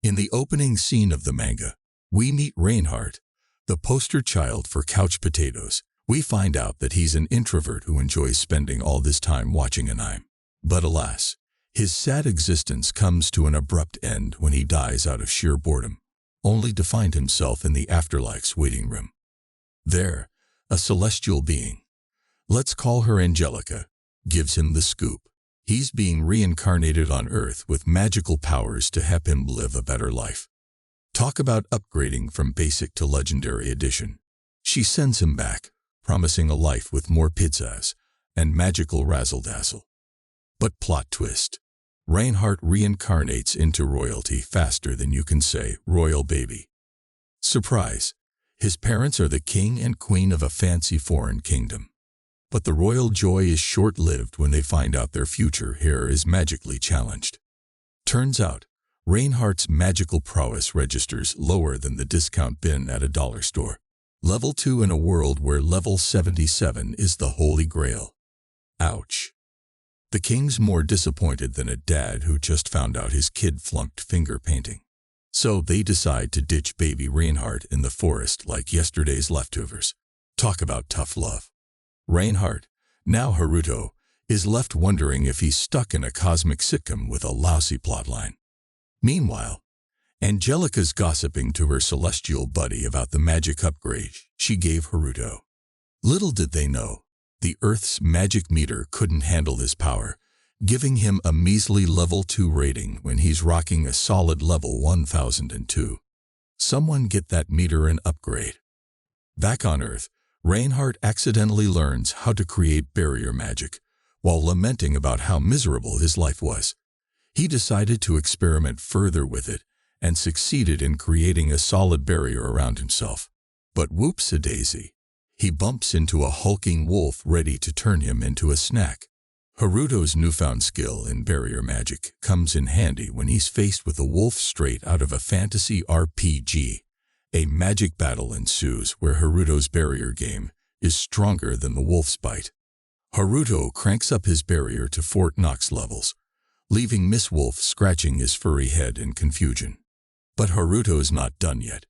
In the opening scene of the manga, we meet Reinhardt, the poster child for couch potatoes. We find out that he's an introvert who enjoys spending all this time watching anime. But alas, his sad existence comes to an abrupt end when he dies out of sheer boredom, only to find himself in the afterlife's waiting room. There, a celestial being, let's call her Angelica, gives him the scoop. He's being reincarnated on Earth with magical powers to help him live a better life. Talk about upgrading from basic to legendary edition. She sends him back, promising a life with more pizzas and magical razzle-dazzle. But plot twist. Reinhardt reincarnates into royalty faster than you can say royal baby. Surprise! His parents are the king and queen of a fancy foreign kingdom. But the royal joy is short-lived when they find out their future heir is magically challenged. Turns out, Reinhardt's magical prowess registers lower than the discount bin at a dollar store. Level 2 in a world where level 77 is the holy grail. Ouch. The king's more disappointed than a dad who just found out his kid flunked finger painting. So they decide to ditch baby Reinhardt in the forest like yesterday's leftovers. Talk about tough love. Reinhardt, now Haruto, is left wondering if he's stuck in a cosmic sitcom with a lousy plotline. Meanwhile, Angelica's gossiping to her celestial buddy about the magic upgrade she gave Haruto. Little did they know, the Earth's magic meter couldn't handle this power, giving him a measly level 2 rating when he's rocking a solid level 1002. Someone get that meter an upgrade. Back on Earth, Reinhardt accidentally learns how to create barrier magic, while lamenting about how miserable his life was. He decided to experiment further with it, and succeeded in creating a solid barrier around himself. But whoops-a-daisy, he bumps into a hulking wolf ready to turn him into a snack. Haruto's newfound skill in barrier magic comes in handy when he's faced with a wolf straight out of a fantasy RPG. A magic battle ensues where Haruto's barrier game is stronger than the wolf's bite. Haruto cranks up his barrier to Fort Knox levels, leaving Miss Wolf scratching his furry head in confusion. But Haruto's not done yet.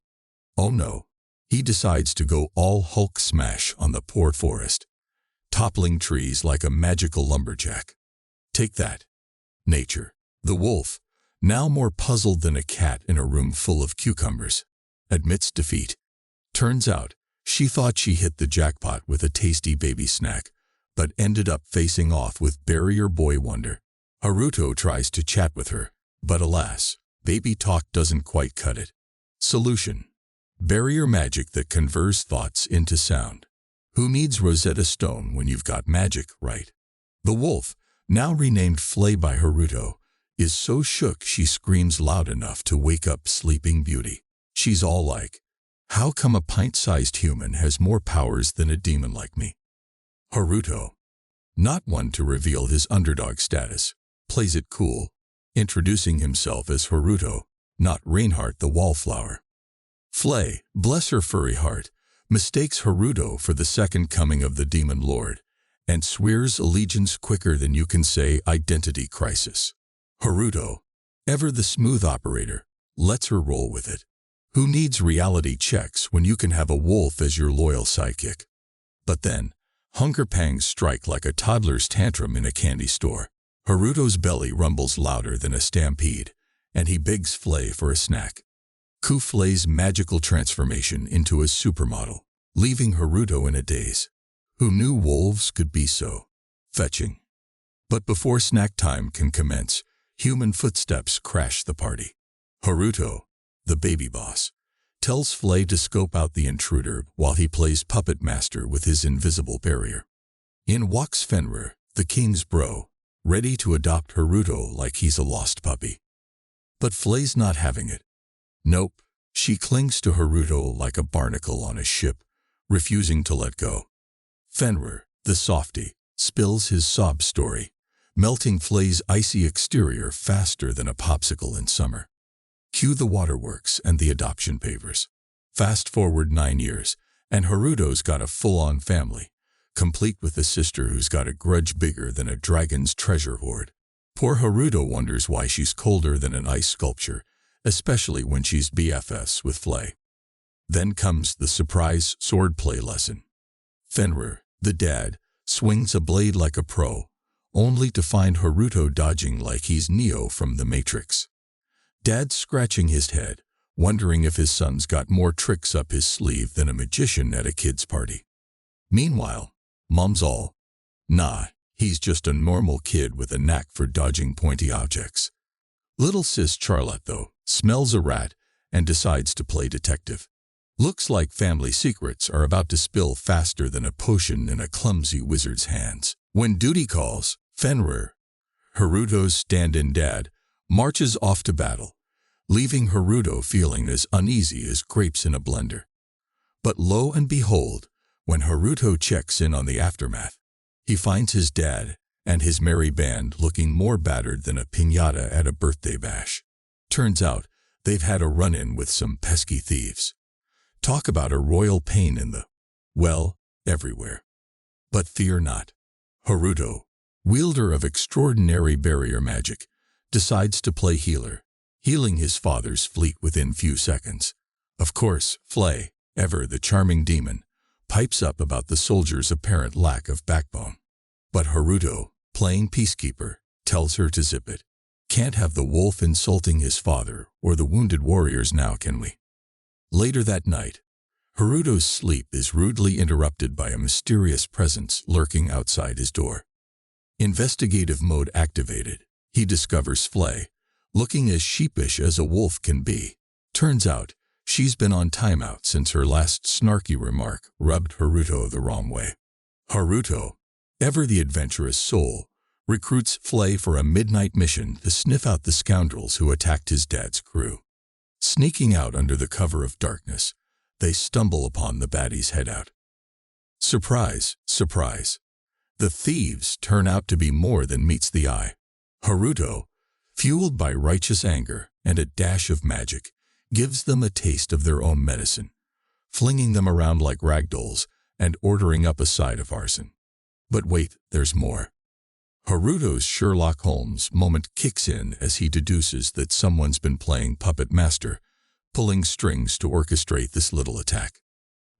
Oh no, he decides to go all Hulk smash on the poor forest, toppling trees like a magical lumberjack. Take that, nature. The wolf, now more puzzled than a cat in a room full of cucumbers, admits defeat. Turns out, she thought she hit the jackpot with a tasty baby snack, but ended up facing off with Barrier Boy Wonder. Haruto tries to chat with her, but alas, baby talk doesn't quite cut it. Solution: barrier magic that converts thoughts into sound. Who needs Rosetta Stone when you've got magic, right? The wolf, now renamed Flay by Haruto, is so shook she screams loud enough to wake up Sleeping Beauty. She's all like, "How come a pint-sized human has more powers than a demon like me?" Haruto, not one to reveal his underdog status, plays it cool, introducing himself as Haruto, not Reinhardt the Wallflower. Flay, bless her furry heart, mistakes Haruto for the second coming of the Demon Lord, and swears allegiance quicker than you can say identity crisis. Haruto, ever the smooth operator, lets her roll with it. Who needs reality checks when you can have a wolf as your loyal sidekick? But then, hunger pangs strike like a toddler's tantrum in a candy store. Haruto's belly rumbles louder than a stampede, and he begs Flay for a snack. Flay's magical transformation into a supermodel, leaving Haruto in a daze. Who knew wolves could be so fetching? But before snack time can commence, human footsteps crash the party. Haruto, the baby boss, tells Flay to scope out the intruder while he plays puppet master with his invisible barrier. In walks Fenrir, the king's bro, ready to adopt Haruto like he's a lost puppy. But Flay's not having it. Nope, she clings to Haruto like a barnacle on a ship, refusing to let go. Fenrir, the softy, spills his sob story, melting Flay's icy exterior faster than a popsicle in summer. Cue the waterworks and the adoption papers. Fast forward 9 years, and Haruto's got a full-on family, complete with a sister who's got a grudge bigger than a dragon's treasure hoard. Poor Haruto wonders why she's colder than an ice sculpture, especially when she's BFFs with Flay. Then comes the surprise swordplay lesson. Fenrir, the dad, swings a blade like a pro, only to find Haruto dodging like he's Neo from the Matrix. Dad's scratching his head, wondering if his son's got more tricks up his sleeve than a magician at a kid's party. Meanwhile, Mom's all, nah, he's just a normal kid with a knack for dodging pointy objects. Little sis Charlotte, though, smells a rat and decides to play detective. Looks like family secrets are about to spill faster than a potion in a clumsy wizard's hands. When duty calls, Fenrir, Haruto's stand-in dad, marches off to battle, leaving Haruto feeling as uneasy as grapes in a blender. But lo and behold, when Haruto checks in on the aftermath, he finds his dad and his merry band looking more battered than a piñata at a birthday bash. Turns out, they've had a run-in with some pesky thieves. Talk about a royal pain in the, well, everywhere. But fear not. Haruto, wielder of extraordinary barrier magic, decides to play healer, healing his father's fleet within few seconds. Of course, Flay, ever the charming demon, pipes up about the soldier's apparent lack of backbone. But Haruto, playing peacekeeper, tells her to zip it. Can't have the wolf insulting his father or the wounded warriors now, can we? Later that night, Haruto's sleep is rudely interrupted by a mysterious presence lurking outside his door. Investigative mode activated, he discovers Flay, looking as sheepish as a wolf can be. Turns out, she's been on timeout since her last snarky remark rubbed Haruto the wrong way. Haruto, ever the adventurous soul, recruits Flay for a midnight mission to sniff out the scoundrels who attacked his dad's crew. Sneaking out under the cover of darkness, they stumble upon the baddie's hideout. Surprise, surprise. The thieves turn out to be more than meets the eye. Haruto, fueled by righteous anger and a dash of magic, gives them a taste of their own medicine, flinging them around like ragdolls and ordering up a side of arson. But wait, there's more. Haruto's Sherlock Holmes moment kicks in as he deduces that someone's been playing puppet master, pulling strings to orchestrate this little attack.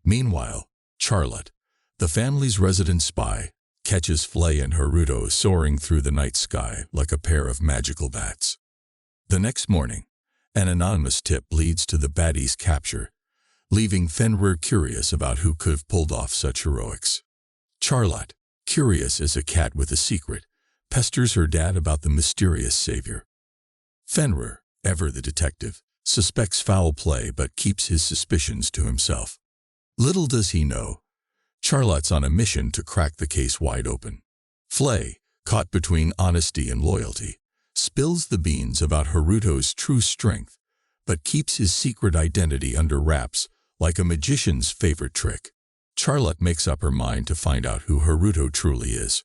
Meanwhile, Charlotte, the family's resident spy, catches Flay and Haruto soaring through the night sky like a pair of magical bats. The next morning, an anonymous tip leads to the baddie's capture, leaving Fenrir curious about who could have pulled off such heroics. Charlotte, curious as a cat with a secret, pesters her dad about the mysterious savior. Fenrir, ever the detective, suspects foul play but keeps his suspicions to himself. Little does he know, Charlotte's on a mission to crack the case wide open. Flay, caught between honesty and loyalty, spills the beans about Haruto's true strength, but keeps his secret identity under wraps like a magician's favorite trick. Charlotte makes up her mind to find out who Haruto truly is.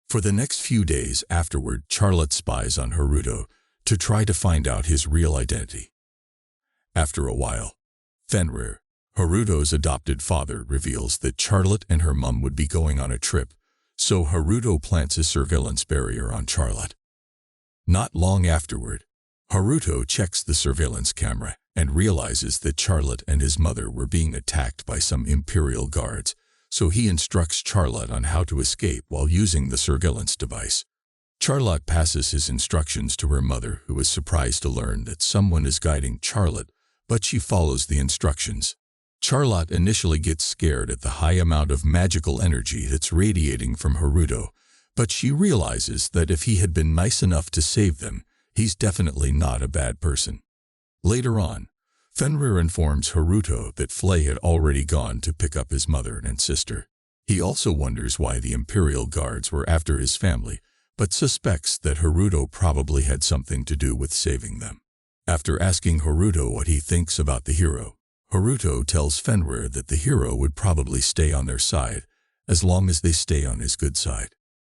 For the next few days afterward, Charlotte spies on Haruto to try to find out his real identity. After a while, Fenrir, Haruto's adopted father, reveals that Charlotte and her mum would be going on a trip, so Haruto plants a surveillance barrier on Charlotte. Not long afterward, Haruto checks the surveillance camera and realizes that Charlotte and his mother were being attacked by some Imperial guards, so he instructs Charlotte on how to escape while using the surveillance device. Charlotte passes his instructions to her mother, who is surprised to learn that someone is guiding Charlotte, but she follows the instructions. Charlotte initially gets scared at the high amount of magical energy that's radiating from Haruto, but she realizes that if he had been nice enough to save them, he's definitely not a bad person. Later on, Fenrir informs Haruto that Flay had already gone to pick up his mother and sister. He also wonders why the Imperial guards were after his family, but suspects that Haruto probably had something to do with saving them. After asking Haruto what he thinks about the hero, Haruto tells Fenrir that the hero would probably stay on their side, as long as they stay on his good side.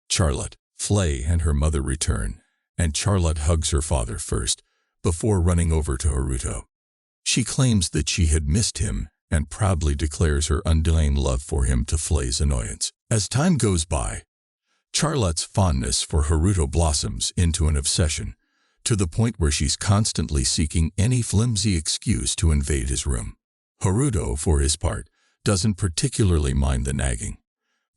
Charlotte, Flay, and her mother return, and Charlotte hugs her father first, before running over to Haruto. She claims that she had missed him and proudly declares her undying love for him to Flay's annoyance. As time goes by, Charlotte's fondness for Haruto blossoms into an obsession, to the point where she's constantly seeking any flimsy excuse to invade his room. Haruto, for his part, doesn't particularly mind the nagging.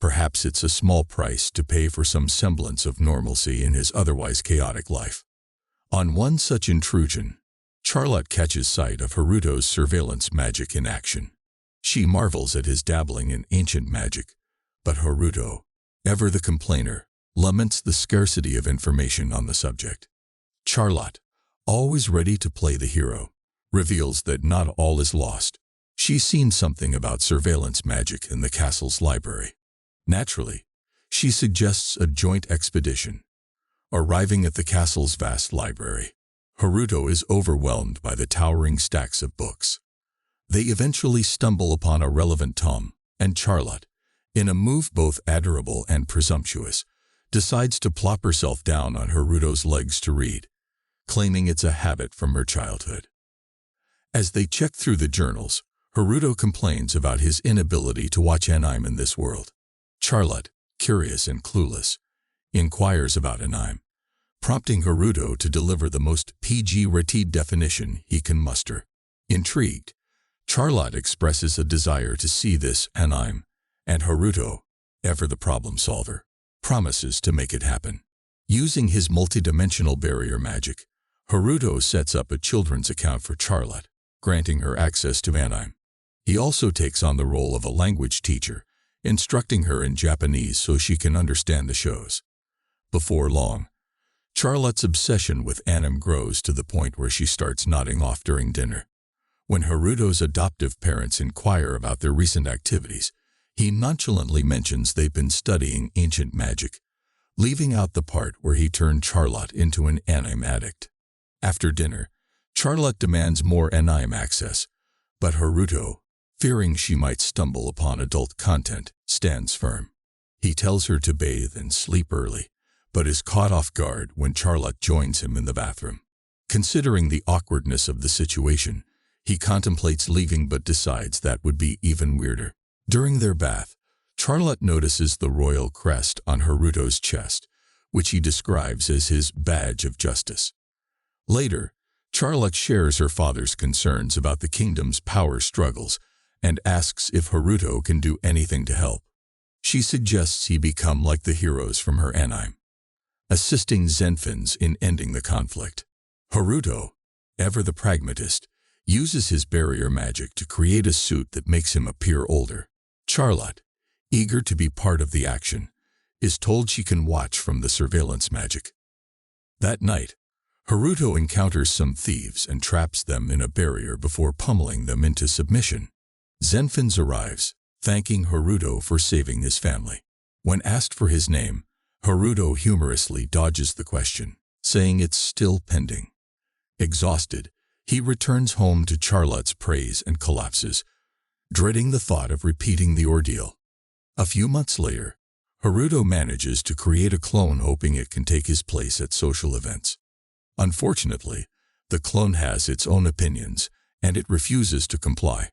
Perhaps it's a small price to pay for some semblance of normalcy in his otherwise chaotic life. On one such intrusion, Charlotte catches sight of Haruto's surveillance magic in action. She marvels at his dabbling in ancient magic, but Haruto, ever the complainer, laments the scarcity of information on the subject. Charlotte, always ready to play the hero, reveals that not all is lost. She's seen something about surveillance magic in the castle's library. Naturally, she suggests a joint expedition. Arriving at the castle's vast library, Haruto is overwhelmed by the towering stacks of books. They eventually stumble upon a relevant tome, and Charlotte, in a move both admirable and presumptuous, decides to plop herself down on Haruto's legs to read, claiming it's a habit from her childhood. As they check through the journals, Haruto complains about his inability to watch anime in this world. Charlotte, curious and clueless, inquires about anime, prompting Haruto to deliver the most PG-rated definition he can muster. Intrigued, Charlotte expresses a desire to see this anime, and Haruto, ever the problem solver, promises to make it happen. Using his multidimensional barrier magic, Haruto sets up a children's account for Charlotte, granting her access to anime. He also takes on the role of a language teacher, instructing her in Japanese so she can understand the shows. Before long, Charlotte's obsession with anime grows to the point where she starts nodding off during dinner. When Haruto's adoptive parents inquire about their recent activities, he nonchalantly mentions they've been studying ancient magic, leaving out the part where he turned Charlotte into an anime addict. After dinner, Charlotte demands more anime access, but Haruto, fearing she might stumble upon adult content, stands firm. He tells her to bathe and sleep early, but is caught off guard when Charlotte joins him in the bathroom. Considering the awkwardness of the situation, he contemplates leaving but decides that would be even weirder. During their bath, Charlotte notices the royal crest on Haruto's chest, which he describes as his badge of justice. Later, Charlotte shares her father's concerns about the kingdom's power struggles and asks if Haruto can do anything to help. She suggests he become like the heroes from her anime, assisting Zenfins in ending the conflict. Haruto, ever the pragmatist, uses his barrier magic to create a suit that makes him appear older. Charlotte, eager to be part of the action, is told she can watch from the surveillance magic. That night, Haruto encounters some thieves and traps them in a barrier before pummeling them into submission. Zenfins arrives, thanking Haruto for saving his family. When asked for his name, Haruto humorously dodges the question, saying it's still pending. Exhausted, he returns home to Charlotte's praise and collapses, dreading the thought of repeating the ordeal. A few months later, Haruto manages to create a clone hoping it can take his place at social events. Unfortunately, the clone has its own opinions, and it refuses to comply.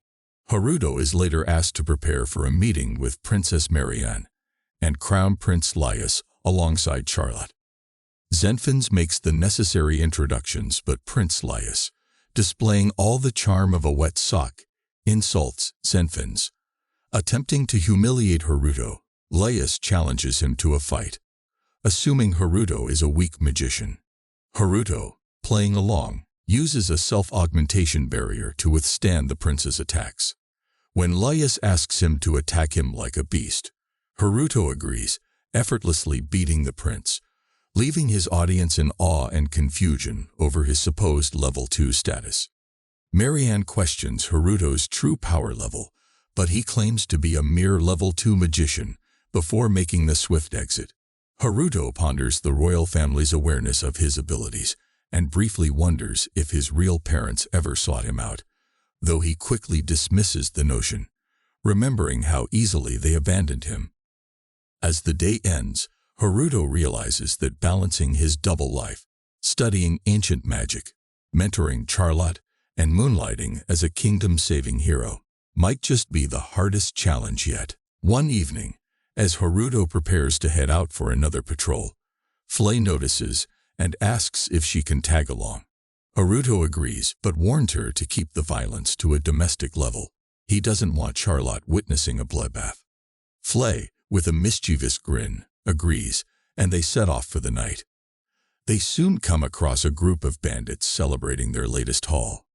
Haruto is later asked to prepare for a meeting with Princess Marianne and Crown Prince Laius alongside Charlotte. Zenfins makes the necessary introductions, but Prince Laius, displaying all the charm of a wet sock, insults Zenfins. Attempting to humiliate Haruto, Laius challenges him to a fight, assuming Haruto is a weak magician. Haruto, playing along, uses a self-augmentation barrier to withstand the prince's attacks. When Laius asks him to attack him like a beast, Haruto agrees, effortlessly beating the prince, leaving his audience in awe and confusion over his supposed level 2 status. Marianne questions Haruto's true power level, but he claims to be a mere level 2 magician before making the swift exit. Haruto ponders the royal family's awareness of his abilities and briefly wonders if his real parents ever sought him out, though he quickly dismisses the notion, remembering how easily they abandoned him. As the day ends, Haruto realizes that balancing his double life, studying ancient magic, mentoring Charlotte, and moonlighting as a kingdom-saving hero, might just be the hardest challenge yet. One evening, as Haruto prepares to head out for another patrol, Flay notices and asks if she can tag along. Haruto agrees but warns her to keep the violence to a domestic level. He doesn't want Charlotte witnessing a bloodbath. Flay, with a mischievous grin, agrees, and they set off for the night. They soon come across a group of bandits celebrating their latest haul.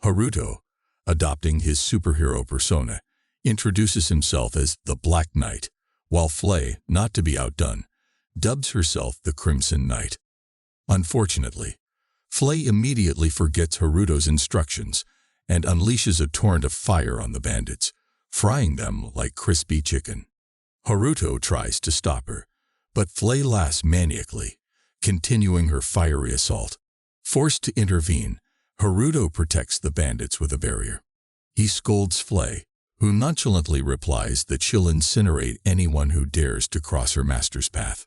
Haruto, adopting his superhero persona, introduces himself as the Black Knight, while Flay, not to be outdone, dubs herself the Crimson Knight. Unfortunately, Flay immediately forgets Haruto's instructions and unleashes a torrent of fire on the bandits, frying them like crispy chicken. Haruto tries to stop her, but Flay laughs maniacally, continuing her fiery assault. Forced to intervene, Haruto protects the bandits with a barrier. He scolds Flay, who nonchalantly replies that she'll incinerate anyone who dares to cross her master's path.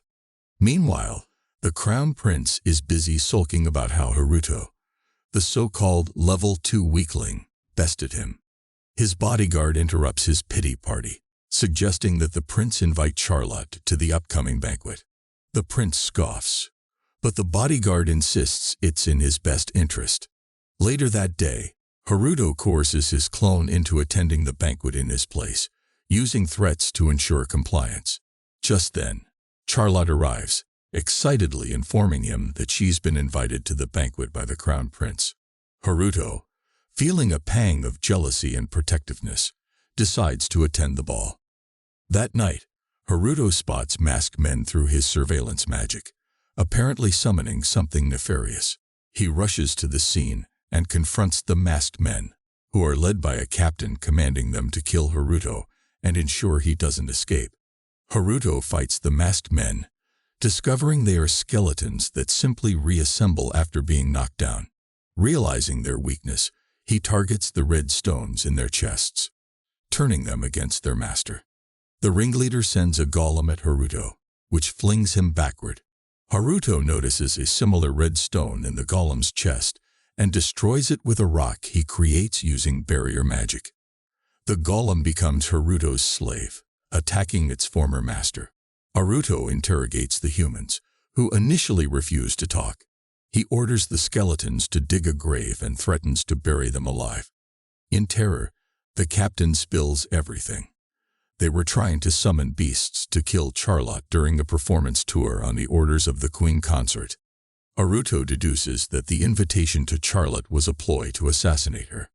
Meanwhile, the Crown Prince is busy sulking about how Haruto, the so-called Level 2 weakling, bested him. His bodyguard interrupts his pity party, suggesting that the prince invite Charlotte to the upcoming banquet. The prince scoffs, but the bodyguard insists it's in his best interest. Later that day, Haruto coerces his clone into attending the banquet in his place, using threats to ensure compliance. Just then, Charlotte arrives, excitedly informing him that she's been invited to the banquet by the Crown Prince. Haruto, feeling a pang of jealousy and protectiveness, decides to attend the ball. That night, Haruto spots masked men through his surveillance magic, apparently summoning something nefarious. He rushes to the scene and confronts the masked men, who are led by a captain commanding them to kill Haruto and ensure he doesn't escape. Haruto fights the masked men, discovering they are skeletons that simply reassemble after being knocked down. Realizing their weakness, he targets the red stones in their chests, turning them against their master. The ringleader sends a golem at Haruto, which flings him backward. Haruto notices a similar red stone in the golem's chest and destroys it with a rock he creates using barrier magic. The golem becomes Haruto's slave, attacking its former master. Haruto interrogates the humans, who initially refuse to talk. He orders the skeletons to dig a grave and threatens to bury them alive. In terror, the captain spills everything. They were trying to summon beasts to kill Charlotte during the performance tour on the orders of the Queen Consort. Haruto deduces that the invitation to Charlotte was a ploy to assassinate her.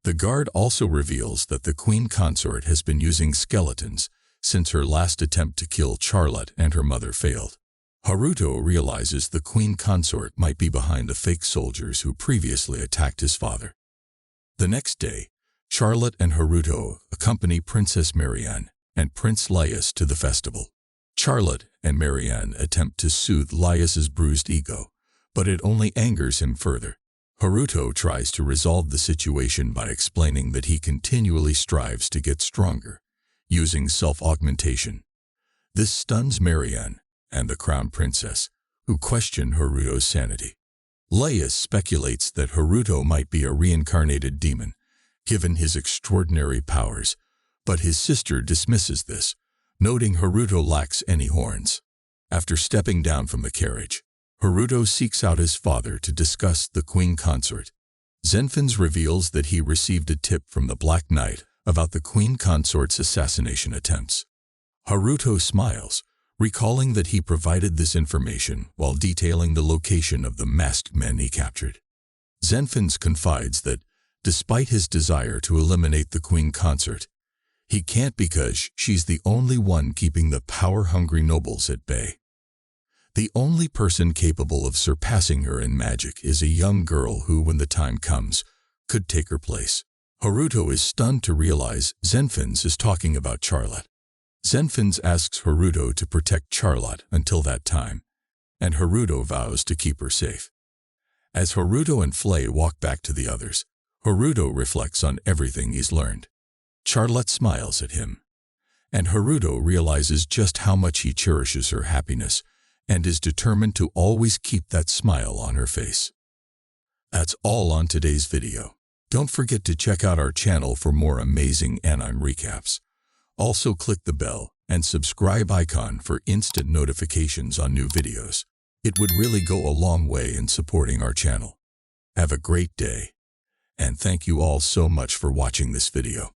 The guard also reveals that the Queen Consort has been using skeletons since her last attempt to kill Charlotte and her mother failed. Haruto realizes the Queen Consort might be behind the fake soldiers who previously attacked his father. The next day, Charlotte and Haruto accompany Princess Marianne and Prince Laius to the festival. Charlotte and Marianne attempt to soothe Laius's bruised ego, but it only angers him further. Haruto tries to resolve the situation by explaining that he continually strives to get stronger, using self-augmentation. This stuns Marianne and the Crown Princess, who question Haruto's sanity. Laius speculates that Haruto might be a reincarnated demon, given his extraordinary powers, but his sister dismisses this, noting Haruto lacks any horns. After stepping down from the carriage, Haruto seeks out his father to discuss the Queen Consort. Zenfins reveals that he received a tip from the Black Knight about the Queen Consort's assassination attempts. Haruto smiles, recalling that he provided this information while detailing the location of the masked men he captured. Zenfins confides that, despite his desire to eliminate the Queen Consort, he can't because she's the only one keeping the power-hungry nobles at bay. The only person capable of surpassing her in magic is a young girl who, when the time comes, could take her place. Haruto is stunned to realize Zenfins is talking about Charlotte. Zenfins asks Haruto to protect Charlotte until that time, and Haruto vows to keep her safe. As Haruto and Flay walk back to the others, Haruto reflects on everything he's learned. Charlotte smiles at him, and Haruto realizes just how much he cherishes her happiness and is determined to always keep that smile on her face. That's all on today's video. Don't forget to check out our channel for more amazing anime recaps. Also click the bell and subscribe icon for instant notifications on new videos. It would really go a long way in supporting our channel. Have a great day, and thank you all so much for watching this video.